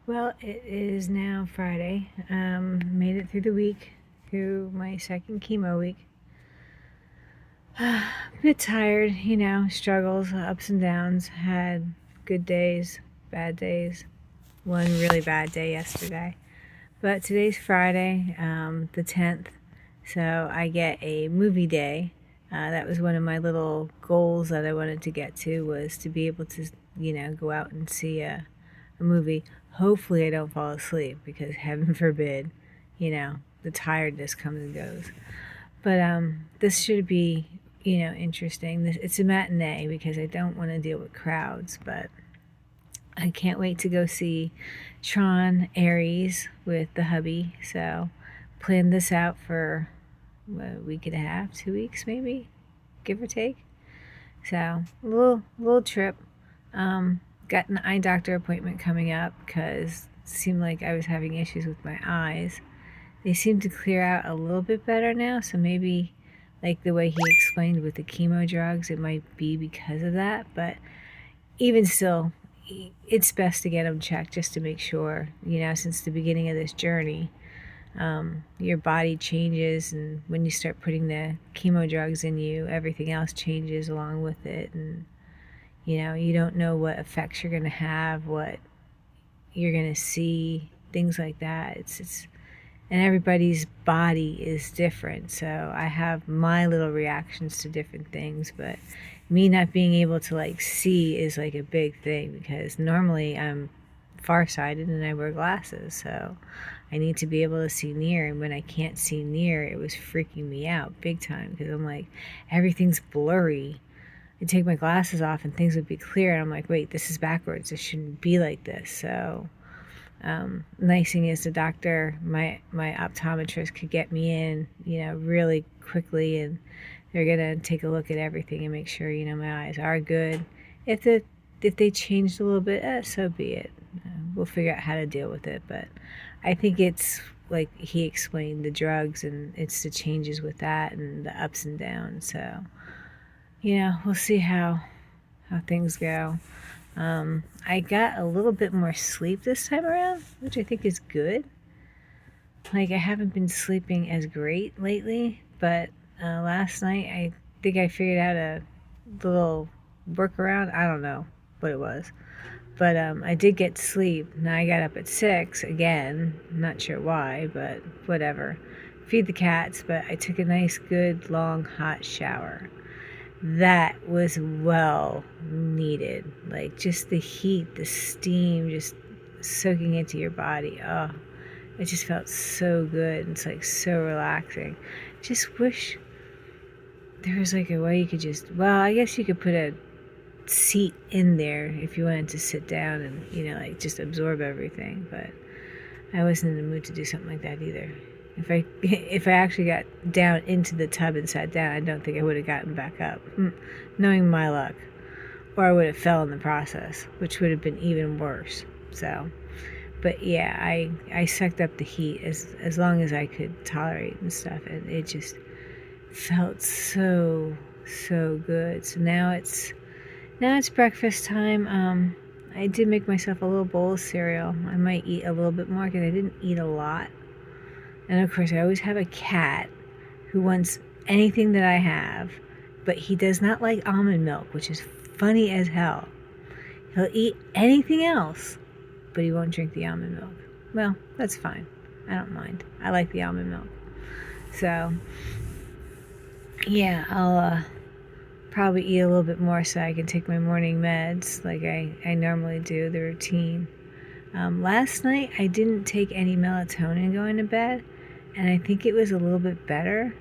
Well, it is now Friday. Made it through the week, through my second chemo week. A bit tired, struggles, ups and downs. Had good days, bad days. One really bad day yesterday. But today's Friday, the 10th, so I get a movie day. That was one of my little goals that I wanted to get to, was to be able to, go out and see a movie. Hopefully I don't fall asleep, because heaven forbid, the tiredness comes and goes. But this should be, interesting. It's a matinee because I don't want to deal with crowds, but I can't wait to go see Tron Ares with the hubby. So planned this out for a week and a half, 2 weeks maybe, give or take. So a little trip. Got an eye doctor appointment coming up because it seemed like I was having issues with my eyes. They seem to clear out a little bit better now, so maybe like the way he explained with the chemo drugs, it might be because of that. But even still, it's best to get them checked just to make sure, since the beginning of this journey. Your body changes, and when you start putting the chemo drugs in you, everything else changes along with it. And you don't know what effects you're going to have, what you're going to see, things like that. It's and everybody's body is different, so I have my little reactions to different things. But me not being able to like see is like a big thing, because normally I'm farsighted and I wear glasses, so I need to be able to see near. And when I can't see near, it was freaking me out big time, because I'm like, everything's blurry. I take my glasses off and things would be clear, and I'm like, wait, this is backwards. It shouldn't be like this. So nice thing is the doctor, my optometrist, could get me in, really quickly, and they're gonna take a look at everything and make sure, my eyes are good. If they changed a little bit, so be it. We'll figure out how to deal with it. But I think it's like he explained, the drugs, and it's the changes with that and the ups and downs. So we'll see how things go. I got a little bit more sleep this time around, which I think is good. Like, I haven't been sleeping as great lately, but last night I think I figured out a little workaround. I don't know what it was, but I did get sleep. Now I got up at 6 again. Not sure why, but whatever. Feed the cats, but I took a nice, good, long, hot shower. That was well needed. Like, just the heat, the steam, just soaking into your body. Oh, it just felt so good. It's like so relaxing. Just wish there was like a way you could just, well, I guess you could put a seat in there if you wanted to sit down and, like just absorb everything. But I wasn't in the mood to do something like that either. If I actually got down into the tub and sat down, I don't think I would have gotten back up, knowing my luck. Or I would have fell in the process, which would have been even worse. So, but yeah, I sucked up the heat as long as I could tolerate and stuff, and it just felt so good. So now it's breakfast time. I did make myself a little bowl of cereal. I might eat a little bit more because I didn't eat a lot. And of course, I always have a cat who wants anything that I have, but he does not like almond milk, which is funny as hell. He'll eat anything else, but he won't drink the almond milk. Well, that's fine. I don't mind. I like the almond milk. So, yeah, I'll probably eat a little bit more so I can take my morning meds like I normally do, the routine. Last night, I didn't take any melatonin going to bed, and I think it was a little bit better.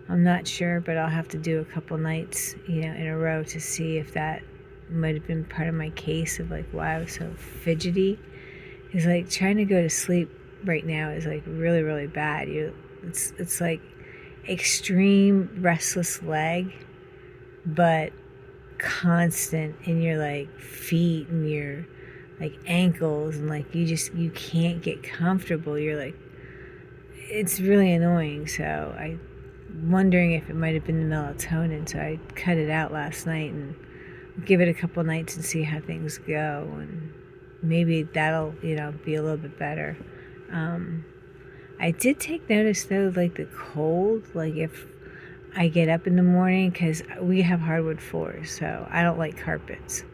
I'm not sure, but I'll have to do a couple nights, in a row to see if that might have been part of my case of like why I was so fidgety. It's like trying to go to sleep right now is like really, really bad. It's like extreme restless leg, but constant in your like feet and your like ankles, and like you can't get comfortable. You're like, it's really annoying. So I'm wondering if it might have been the melatonin. So I cut it out last night and give it a couple nights and see how things go. And maybe that'll, be a little bit better. I did take notice though, like the cold, like if I get up in the morning, because we have hardwood floors, so I don't like carpets.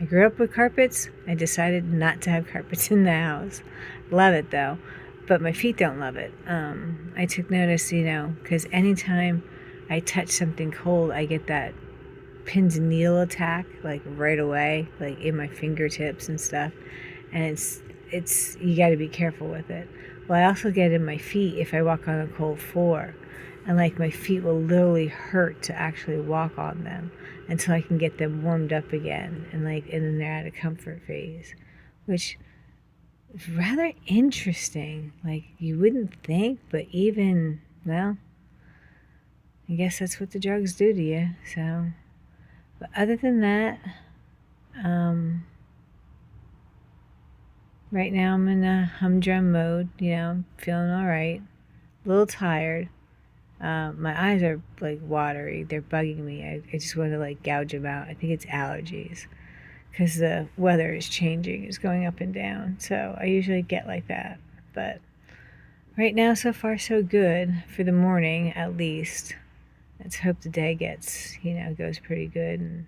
I grew up with carpets. I decided not to have carpets in the house. Love it though, but my feet don't love it. I took notice, because anytime I touch something cold, I get that pins and needle attack, like right away, like in my fingertips and stuff. And it's you got to be careful with it. Well, I also get in my feet if I walk on a cold floor, and like my feet will literally hurt to actually walk on them until I can get them warmed up again, and then they're at a comfort phase, which is rather interesting. Like you wouldn't think, but even, well, I guess that's what the drugs do to you. So, but other than that, right now I'm in a humdrum mode. I'm feeling all right. A little tired. My eyes are like watery. They're bugging me. I just want to like gouge them out. I think it's allergies because the weather is changing. It's going up and down. So I usually get like that. But right now, so far, so good for the morning, at least. Let's hope the day goes pretty good. And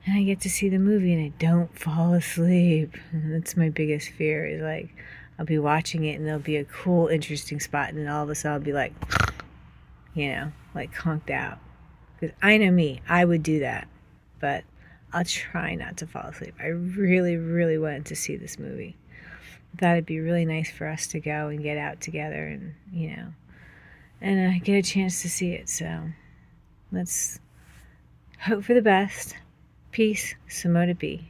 I get to see the movie and I don't fall asleep. And that's my biggest fear, is like I'll be watching it and there'll be a cool, interesting spot, and then all of a sudden I'll be like, like conked out. Because I know me, I would do that. But I'll try not to fall asleep. I really, really wanted to see this movie. I thought it'd be really nice for us to go and get out together and get a chance to see it. So let's hope for the best. Peace, Simone B.